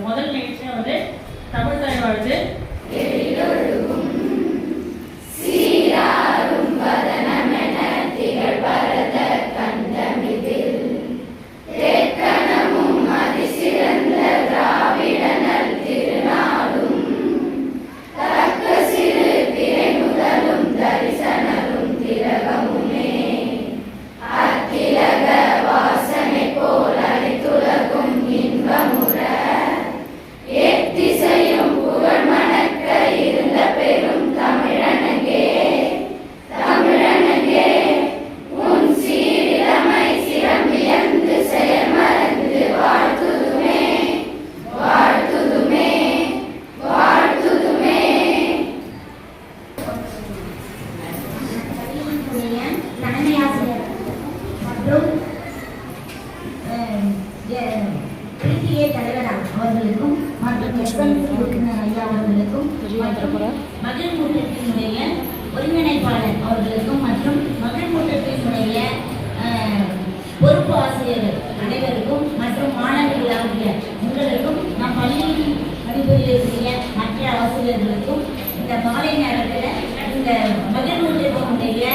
முதல் நிகழ்ச்சியாக வந்து தமிழ் தாய் வாழ்த்து. அவர்களுக்கும் மற்றும் ஐயா அவர்களுக்கும் மகளிர் கூட்டத்தினுடைய ஒருங்கிணைப்பாளர் அவர்களுக்கும் மற்றும் மகளிர் கூட்டத்தினுடைய பொறுப்பு ஆசிரியர்கள் அனைவருக்கும் மற்றும் மாணவர்கள் ஆகிய உங்களுக்கும் நம் பள்ளியில் பணிபுரியக்கூடிய மற்ற ஆசிரியர்களுக்கும் இந்த மாலை நேரத்தில் இந்த மகளிர் கூட்டத்தினுடைய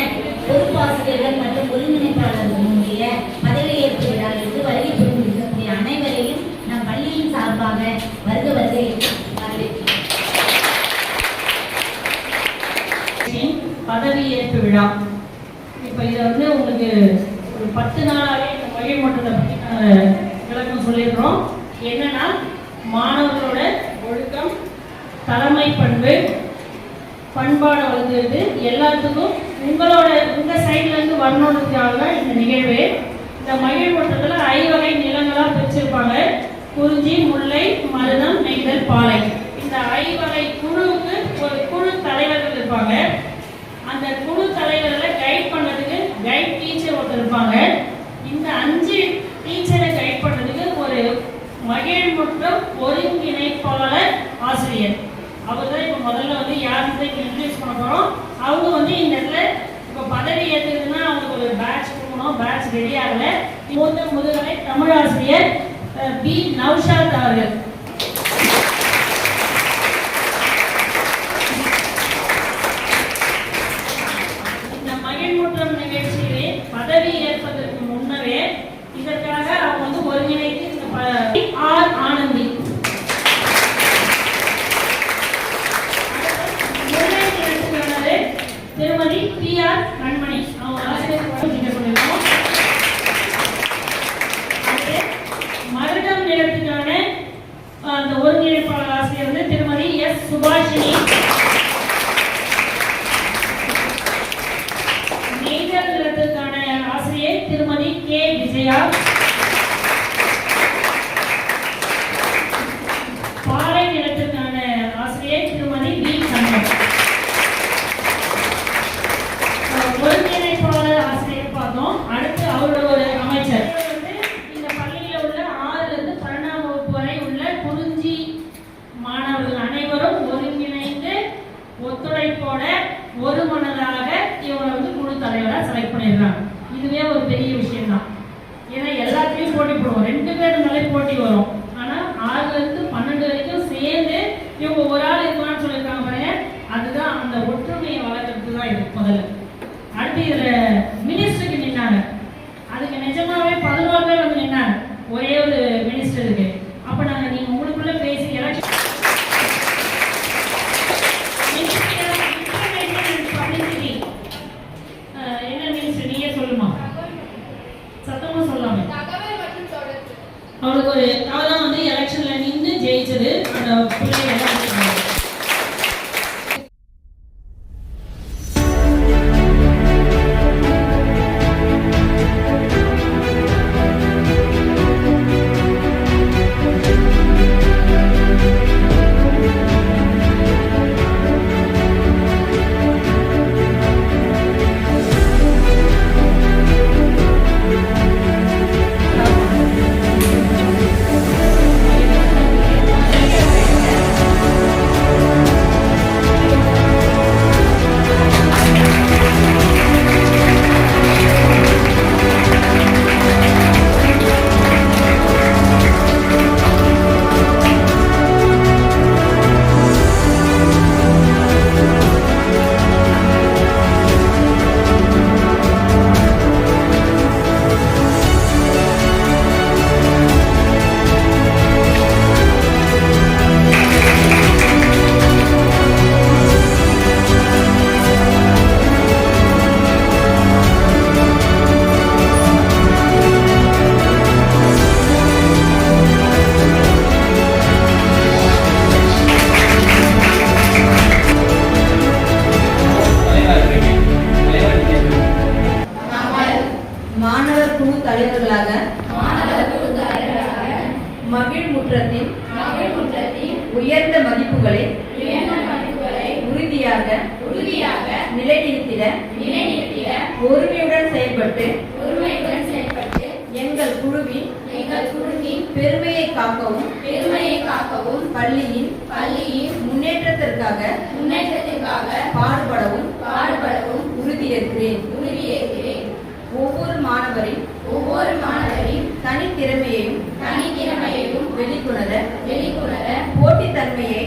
பொறுப்பு ஆசிரியர்கள் மற்றும் ஒருங்கிணைப்பாளர்களுடைய பதவியேற்பு விழாவிற்கு வருகை புரிந்திருக்கக்கூடிய அனைவரையும் நம் பள்ளியின் சார்பாக வருக வருகை பதவியேற்பு விழா. இப்போ இதை வந்து உங்களுக்கு ஒரு 10 நாளாகவே இந்த மொழி மட்டத்தை பற்றி விளக்கம் சொல்லிடுறோம். என்னன்னா, மாணவர்களோட ஒழுக்கம், தலைமை பண்பு, பண்பாடு வளர்ந்துருது எல்லாத்துக்கும் உங்க சைட்ல இருந்து வரணுன்றதுக்காக இந்த நிகழ்வு. இந்த மகிழ் மட்டத்தில் 5 வகை நிலங்களா பிரிச்சிருப்பாங்க. குறிஞ்சி, முல்லை, மருதம், நெய்தல், பாலை. இந்த 5 வகை குழுவுக்கு ஒரு குழு தலைவர்கள் இருப்பாங்க. அந்த குழு தலைவர்களை கைட் பண்ணதுக்கு கைட் டீச்சர் ஒருத்தர் இருப்பாங்க. இந்த 5 டீச்சரை கைட் பண்ணதுக்கு ஒரு மகிழ் மற்றும் ஒருங்கிணைப்பாளர் ஆசிரியர். அவர் தான் இப்போ முதல்ல வந்து யாருக்கு இன்ட்ரடியூஸ் பண்ண போகிறோம். அவங்க வந்து இந்த இடத்துல இப்போ பதவி ஏற்றுக்குதுன்னா அவங்களுக்கு ஒரு பேட்ச் போகணும். பேட்ச் ரெடி ஆகலை. மூத்த முதுகலை தமிழ் ஆசிரியர் பி நௌஷாத் அவர்கள். இந்த மகிழ்முற்றம் நிகழ்ச்சியிலே பதவி ஏற்பதற்கு முன்னரே இதற்காக அவங்க வந்து ஒருங்கிணைத்து இந்த ஆர் ஆனந்தி, திருமதி பி ஆர் கண்மணி அவங்க ஆசிரியர் பண்ணியிருக்கோம். மருதம் நிலத்துக்கான அந்த ஒருங்கிணைப்பாளர் ஆசிரியர் வந்து திருமதி எஸ் சுபாஷினி. நெய்தல் நிலத்துக்கான ஆசிரியர் திருமதி கே விஜயா. பாலை நிலத்திற்கான ஆசிரியர் திருமதி வி கண்ணன். ஒருங்கிணைப்பாளர் ஆசிரியர் பார்த்தோம். அடுத்து அவரோட ஒரு அமைச்சர் வந்து இந்த பள்ளியில் உள்ள 6லிருந்து 12ஆம் வகுப்பு வரை உள்ள குறிஞ்சி மாணவர்கள் அனைவரும் ஒருங்கிணைந்து ஒத்துழைப்போட ஒரு மனதாக இவங்களை வந்து குழு தலைவராக செலக்ட் பண்ணிடுறாங்க. இதுவே ஒரு பெரிய விஷயம் தான். ஏன்னா எல்லாத்தையும் போட்டி போடுவோம், 2 பேர் மேலே போட்டி வரும். ஆனால் 6லிருந்து 12 வரைக்கும் சேர்ந்து இவங்க ஒரு ஆள் இருக்கான்னு சொல்லியிருக்காங்க பாருங்க. அதுதான் அந்த ஒற்றுமையை வளர்க்கறதுக்கு தான் இது முதல்ல. அடுத்து இதில் மினிஸ்டருக்கு நின்னாங்க. அதுக்கு நிஜமாவே 11 பேர் வந்து நின்னாங்க. ஒரே ஒரு மினிஸ்டர் இருக்கு. அப்போ நாங்கள் நீங்கள் உங்களுக்குள்ள பேசி எலெக்ஷன் பப்ளிசிட்டி என்ன மினிஸ்டர் நீயே சொல்லுமா, சத்தமா சொல்லாம. அவளுக்கு ஒரு அவதான் வந்து எலெக்ஷன்ல நின்று ஜெயிச்சது. அந்த பிள்ளைங்க உயர்ந்த மதிப்புகளை உறுதியாக நிலைநிறுத்திட ஒருமையுடன் செயல்பட்டு எங்கள் குழுவின் பெருமையை காக்கவும் பள்ளியின் முன்னேற்றத்திற்காக பாடுபடவும் உறுதியேற்கிறேன். ஒவ்வொரு மாணவரின் தனித்திறமையையும் வெளிக்கொணர போட்டித்தன்மையை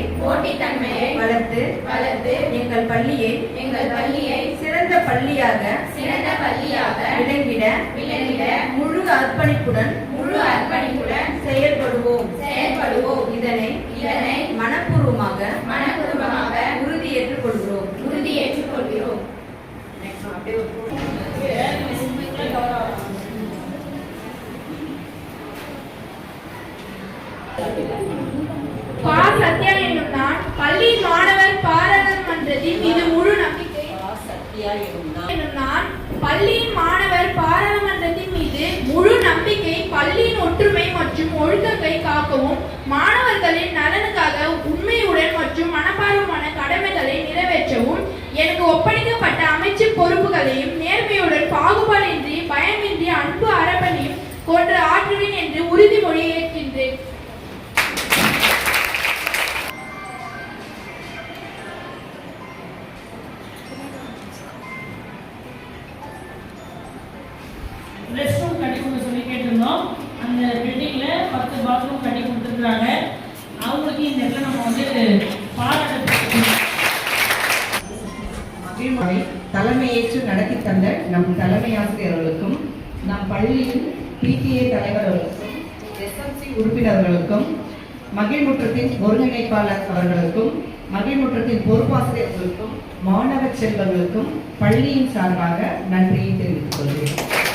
வளர்த்து எங்கள் பள்ளியை சிறந்த பள்ளியாக விளங்கிட முழு அர்ப்பணிப்புடன் செயல்படுவோம். இதனை மனப்பூர்வமாக உறுதியேற்றுக் கொள்கிறோம். பா. சத்யா என்னும் நான் பள்ளியின் மாணவர் பாராளுமன்றத்தின் மீது முழு நம்பிக்கை பள்ளியின் ஒற்றுமை மற்றும் ஒழுக்கத்தை காக்கவும் மாணவர்களின் நலனுக்காக உண்மையுடன் மற்றும் மனப்பார்வமான கடமைகளை நிறைவேற்றவும் எனக்கு ஒப்படைக்கப்பட்ட அமைச்சு பொறுப்புகளையும் நேர்மையுடன் பாகுபாடின்றி பயமின்றி அன்பு அரவணையும் கொண்டு ஆற்றுவேன் என்று உறுதிமொழி ஏற்கின்றேன். ரெஸ்ட் ரூம் கட்டி கொடுக்க சொல்லி கேட்டிருந்தோம். அந்த பில்டிங்ல 10 பாத்ரூம் கட்டி கொடுத்துருக்காங்க. அவங்களுக்கு இந்த இடத்துல நம்ம மகிழ்வை தலைமையேற்று நடத்தி தந்த நம் தலைமை ஆசிரியர்களுக்கும் நம் பள்ளியின் PTA தலைவர்களுக்கும் SMC உறுப்பினர்களுக்கும் மகிழ்முற்றத்தின் ஒருங்கிணைப்பாளர் அவர்களுக்கும் மகிழ்முற்றத்தின் பொறுப்பாசிரியர்களுக்கும் மாணவ செல்வங்களுக்கும் பள்ளியின் சார்பாக நன்றியை தெரிவித்துக் கொள்கிறேன்.